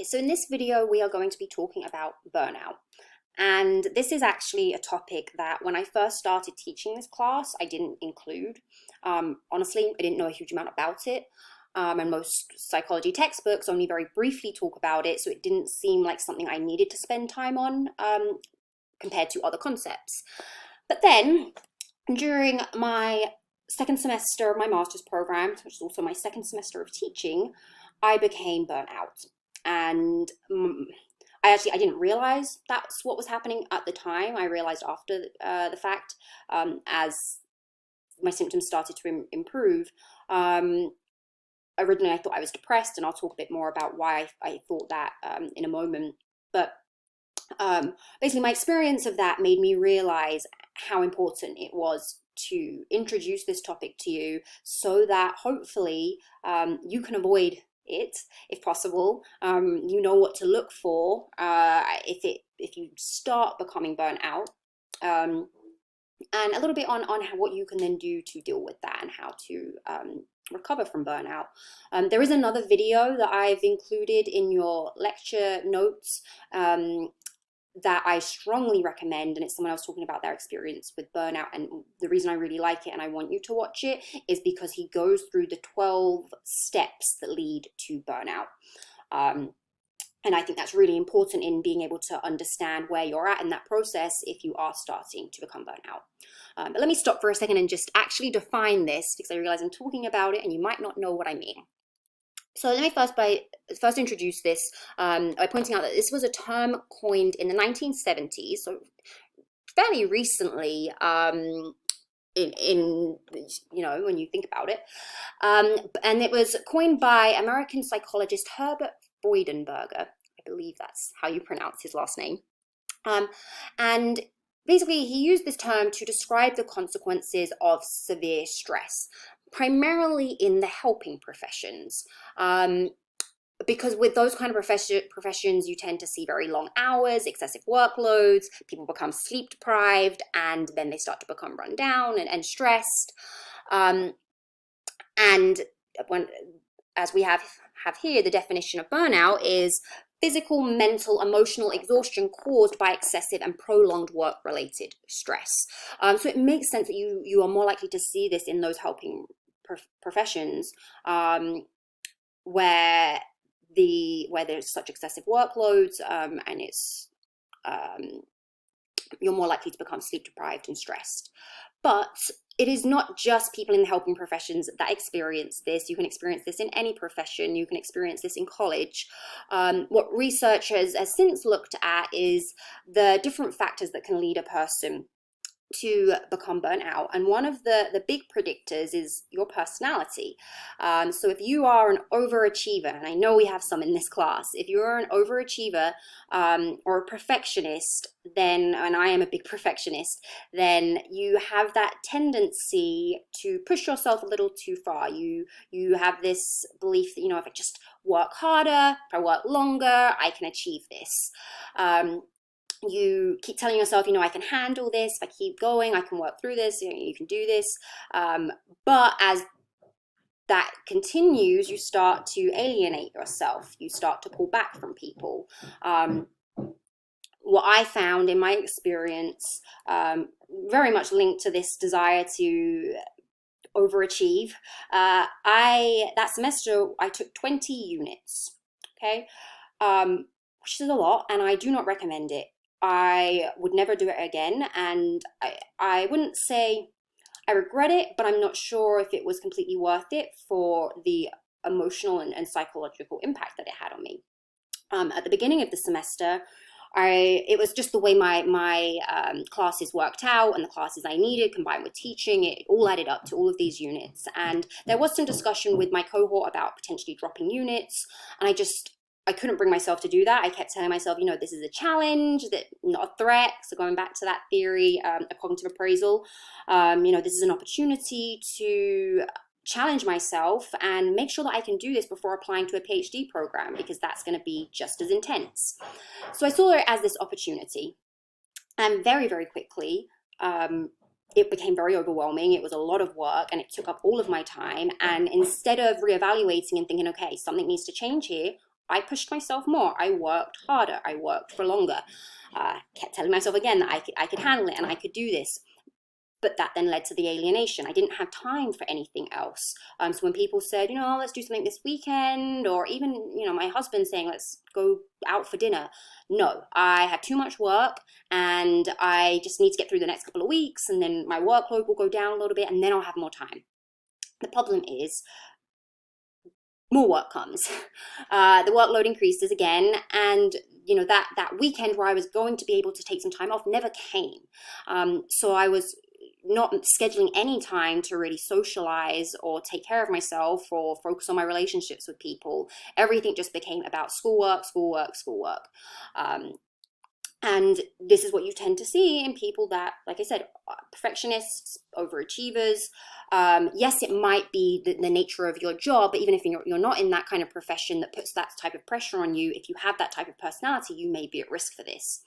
Okay, so in this video, we are going to be talking about burnout. And this is actually a topic that when I first started teaching this class, I didn't include. Honestly, I didn't know a huge amount about it. And most psychology textbooks only very briefly talk about it, so it didn't seem like something I needed to spend time on compared to other concepts. But then, during my second semester of my master's program, which is also my second semester of teaching, I became burnt out. And I didn't realize that's what was happening at the time. I realized after the fact, as my symptoms started to improve. Originally, I thought I was depressed, and I'll talk a bit more about why I thought that in a moment. But basically, my experience of that made me realize how important it was to introduce this topic to you so that hopefully you can avoid it if possible. You know what to look for if you start becoming burnt out, and a little bit on what you can then do to deal with that and how to recover from burnout. There is another video that I've included in your lecture notes that I strongly recommend, and it's someone else talking about their experience with burnout. And the reason I really like it and I want you to watch it is because he goes through the 12 steps that lead to burnout. And I think that's really important in being able to understand where you're at in that process if you are starting to become burnt out. But let me stop for a second and just actually define this, because I realize I'm talking about it and you might not know what I mean. So let me first introduce this by pointing out that this was a term coined in the 1970s, so fairly recently, in when you think about it, and it was coined by American psychologist Herbert Freudenberger. I believe that's how you pronounce his last name. And basically, he used this term to describe the consequences of severe stress, primarily in the helping professions. Because with those kind of professions, you tend to see very long hours, excessive workloads, people become sleep deprived, and then they start to become run down and stressed. And as we have here, the definition of burnout is physical, mental, emotional exhaustion caused by excessive and prolonged work-related stress. So it makes sense that you are more likely to see this in those helping professions where there's such excessive workloads, and it's you're more likely to become sleep deprived and stressed. But it is not just people in the helping professions that experience this. You can experience this in any profession. You can experience this in college. What research has since looked at is the different factors that can lead a person to become burnt out, and one of the big predictors is your personality. So if you are an overachiever, and I know we have some in this class, if you're an overachiever or a perfectionist, then, and I am a big perfectionist, then you have that tendency to push yourself a little too far. You have this belief that, if I just work harder, if I work longer, I can achieve this. You keep telling yourself, I can handle this. If I keep going, I can work through this. You can do this. But as that continues, you start to alienate yourself. You start to pull back from people. What I found in my experience, very much linked to this desire to overachieve, that semester I took 20 units, okay, which is a lot, and I do not recommend it. I would never do it again, and I wouldn't say I regret it, but I'm not sure if it was completely worth it for the emotional and psychological impact that it had on me. At the beginning of the semester, it was just the way my classes worked out, and the classes I needed combined with teaching, it all added up to all of these units. And there was some discussion with my cohort about potentially dropping units, and I couldn't bring myself to do that. I kept telling myself, this is a challenge, not a threat. So going back to that theory of cognitive appraisal, this is an opportunity to challenge myself and make sure that I can do this before applying to a PhD program, because that's going to be just as intense. So I saw it as this opportunity. And very, very quickly, it became very overwhelming. It was a lot of work, and it took up all of my time. And instead of reevaluating and thinking, okay, something needs to change here, I pushed myself more. I worked harder. I worked for longer. Kept telling myself again that I could handle it and I could do this. But that then led to the alienation. I didn't have time for anything else. So when people said, let's do something this weekend, or even, my husband saying, let's go out for dinner. No, I had too much work and I just need to get through the next couple of weeks, and then my workload will go down a little bit and then I'll have more time. The problem is more work comes. The workload increases again, and that weekend where I was going to be able to take some time off never came. So I was not scheduling any time to really socialize or take care of myself or focus on my relationships with people. Everything just became about schoolwork. And this is what you tend to see in people that, like I said, perfectionists, overachievers. Yes, it might be the nature of your job, but even if you're not in that kind of profession that puts that type of pressure on you, if you have that type of personality, you may be at risk for this.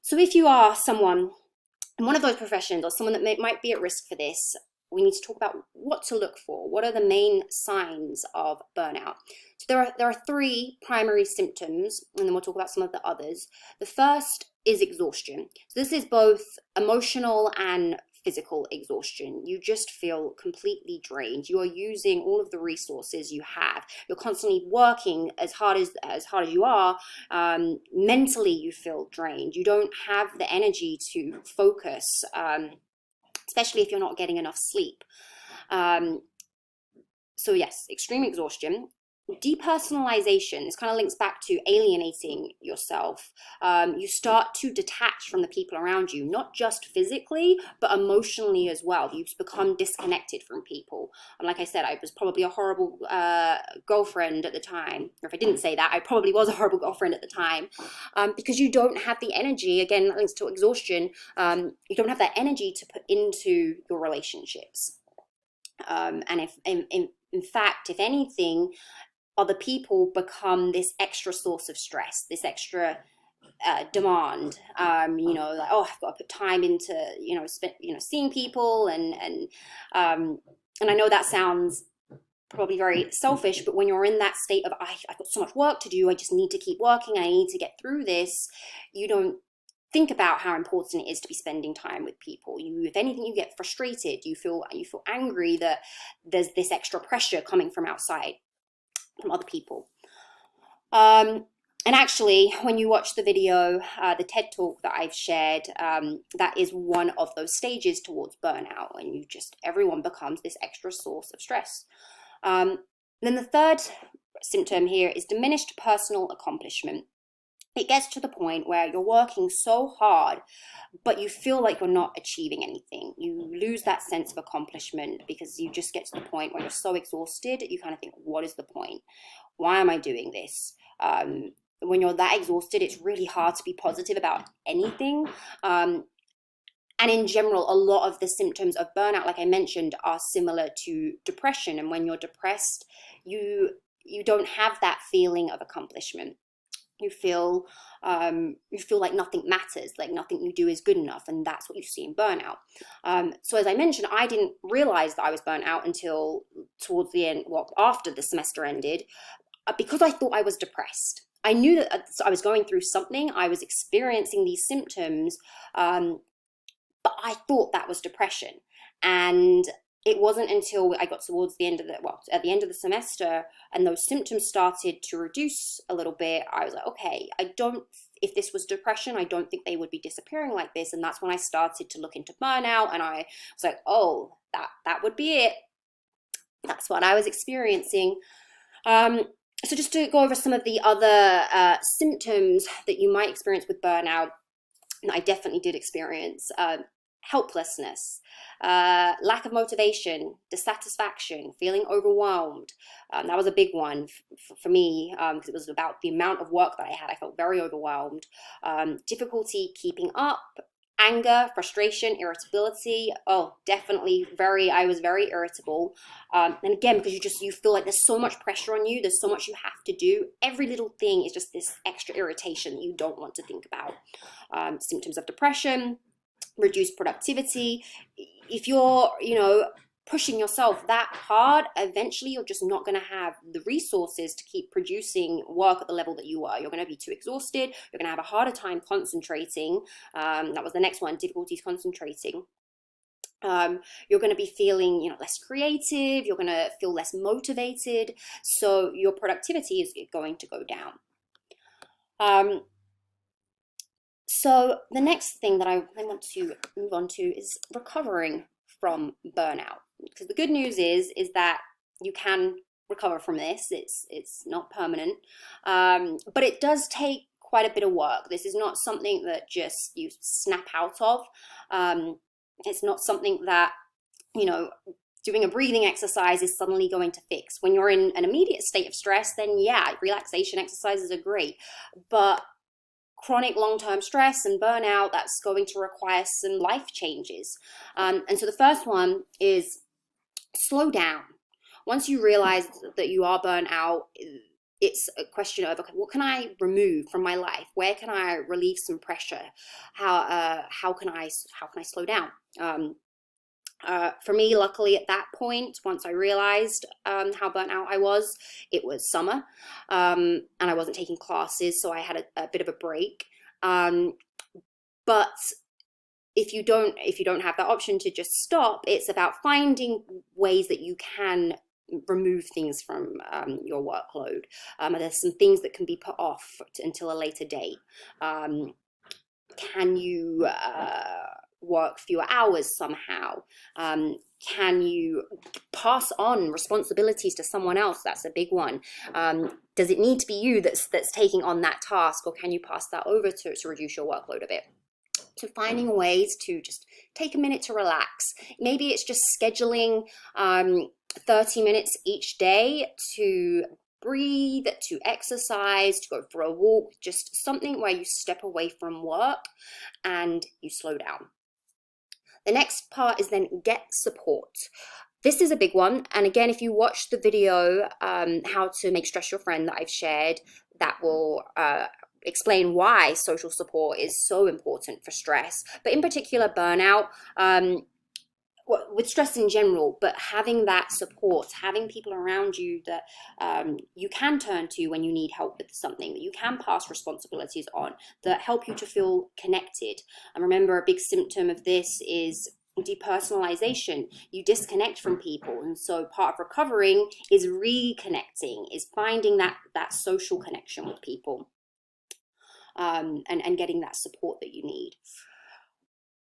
So if you are someone in one of those professions or someone that might be at risk for this, we need to talk about what to look for. What are the main signs of burnout? So there are 3 primary symptoms, and then we'll talk about some of the others. The first is exhaustion. So this is both emotional and physical exhaustion. You just feel completely drained. You are using all of the resources you have. You're constantly working as hard as you are. Mentally, you feel drained. You don't have the energy to focus, especially if you're not getting enough sleep. So yes, extreme exhaustion. Depersonalization, this kind of links back to alienating yourself. You start to detach from the people around you, not just physically, but emotionally as well. You become disconnected from people. And like I said, I was probably a horrible girlfriend at the time. Or if I didn't say that, I probably was a horrible girlfriend at the time, because you don't have the energy. Again, that links to exhaustion. You don't have that energy to put into your relationships. And if in fact, if anything, other people become this extra source of stress, this extra demand. Like, oh, I've got to put time into seeing people, and I know that sounds probably very selfish, but when you're in that state of I've got so much work to do, I just need to keep working, I need to get through this, you don't think about how important it is to be spending time with people. If anything, you get frustrated, you feel angry that there's this extra pressure coming from outside, from other people. And actually, when you watch the video, the TED Talk that I've shared, that is one of those stages towards burnout, when everyone becomes this extra source of stress. Then the third symptom here is diminished personal accomplishment. It gets to the point where you're working so hard, but you feel like you're not achieving anything. You lose that sense of accomplishment because you just get to the point where you're so exhausted, you kind of think, what is the point? Why am I doing this? When you're that exhausted, it's really hard to be positive about anything. And in general, a lot of the symptoms of burnout, like I mentioned, are similar to depression. And when you're depressed, you don't have that feeling of accomplishment. You feel like nothing matters, like nothing you do is good enough, and that's what you see in burnout. So as I mentioned, I didn't realize that I was burnt out until towards the end, after the semester ended, because I thought I was depressed. I knew that I was going through something, I was experiencing these symptoms, but I thought that was depression. And it wasn't until I got towards the end of at the end of the semester and those symptoms started to reduce a little bit, I was like, okay, if this was depression, I don't think they would be disappearing like this. And that's when I started to look into burnout, and I was like, oh, that would be it. That's what I was experiencing. So just to go over some of the other symptoms that you might experience with burnout, and I definitely did experience, helplessness, lack of motivation, dissatisfaction, feeling overwhelmed. That was a big one for me, because it was about the amount of work that I had. I felt very overwhelmed. Difficulty keeping up, anger, frustration, irritability. Oh, definitely I was very irritable. And again, because you feel like there's so much pressure on you, there's so much you have to do. Every little thing is just this extra irritation that you don't want to think about. Symptoms of depression, reduced productivity. If you're, pushing yourself that hard, eventually you're just not going to have the resources to keep producing work at the level that you are. You're going to be too exhausted. You're going to have a harder time concentrating. That was the next one, difficulties concentrating. You're going to be feeling, less creative. You're going to feel less motivated. So your productivity is going to go down. So the next thing that I want to move on to is recovering from burnout. Because the good news is that you can recover from this. It's not permanent, but it does take quite a bit of work. This is not something that just you snap out of. It's not something that, doing a breathing exercise is suddenly going to fix. When you're in an immediate state of stress, then yeah, relaxation exercises are great. But chronic long-term stress and burnout, that's going to require some life changes. And so the first one is slow down. Once you realize that you are burnt out, it's a question of, okay, what can I remove from my life? Where can I relieve some pressure? How can I slow down? For me, luckily at that point, once I realized how burnt out I was, it was summer, and I wasn't taking classes, so I had a bit of a break. But if you don't have that option to just stop, it's about finding ways that you can remove things from your workload. There's some things that can be put off until a later date. Can you work fewer hours somehow? Can you pass on responsibilities to someone else? That's a big one. Does it need to be you that's taking on that task, or can you pass that over to reduce your workload a bit? So finding ways to just take a minute to relax. Maybe it's just scheduling 30 minutes each day to breathe, to exercise, to go for a walk, just something where you step away from work and you slow down. The next part is then get support. This is a big one. And again, if you watch the video, how to make stress your friend that I've shared, that will explain why social support is so important for stress, but in particular burnout, with stress in general, but having that support, having people around you that you can turn to when you need help with something, that you can pass responsibilities on, that help you to feel connected. And remember, a big symptom of this is depersonalization. You disconnect from people, and so part of recovering is reconnecting, is finding that social connection with people, and getting that support that you need.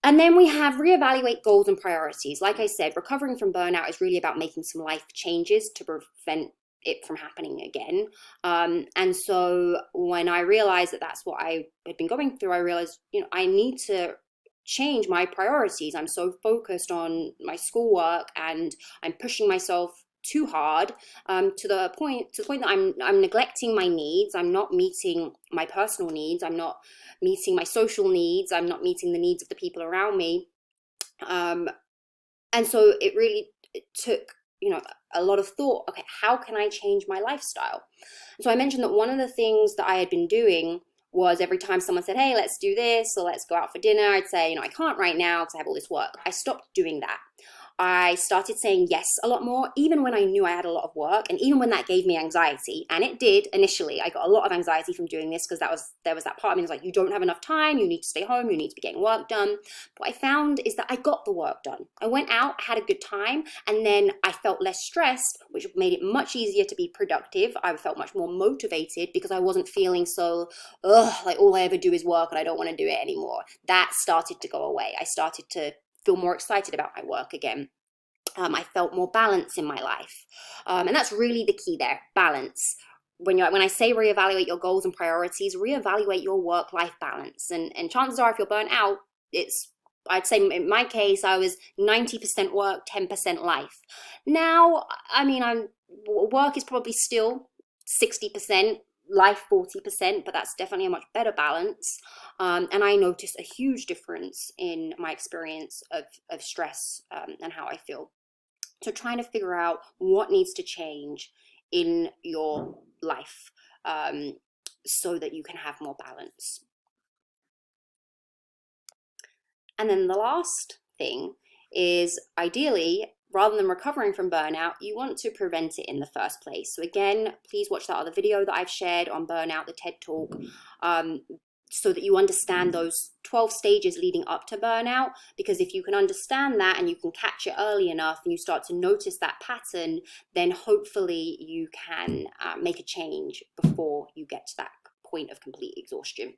And then we have reevaluate goals and priorities. Like I said, recovering from burnout is really about making some life changes to prevent it from happening again. And so when I realized that that's what I had been going through, I realized, I need to change my priorities. I'm so focused on my schoolwork and I'm pushing myself too hard, to the point that I'm neglecting my needs. I'm not meeting my personal needs. I'm not meeting my social needs. I'm not meeting the needs of the people around me. And so it took, a lot of thought. Okay, how can I change my lifestyle? So I mentioned that one of the things that I had been doing was every time someone said, hey, let's do this, or let's go out for dinner, I'd say, I can't right now because I have all this work. I stopped doing that. I started saying yes a lot more, even when I knew I had a lot of work, and even when that gave me anxiety. And it did initially. I got a lot of anxiety from doing this because there was that part of me that was like, you don't have enough time, you need to stay home, you need to be getting work done. What I found is that I got the work done. I went out, I had a good time, and then I felt less stressed, which made it much easier to be productive. I felt much more motivated because I wasn't feeling so, like all I ever do is work and I don't want to do it anymore. That started to go away. I started to feel more excited about my work again. I felt more balance in my life. And that's really the key there, balance. When I say reevaluate your goals and priorities, reevaluate your work-life balance. And chances are if you're burnt out, I'd say in my case, I was 90% work, 10% life. Now, work is probably still 60%, life 40%, but that's definitely a much better balance. And I notice a huge difference in my experience of stress, and how I feel. So trying to figure out what needs to change in your life, so that you can have more balance. And then the last thing is, ideally, rather than recovering from burnout, you want to prevent it in the first place. So again, please watch that other video that I've shared on burnout, the TED Talk, so that you understand those 12 stages leading up to burnout. Because if you can understand that and you can catch it early enough and you start to notice that pattern, then hopefully you can make a change before you get to that point of complete exhaustion.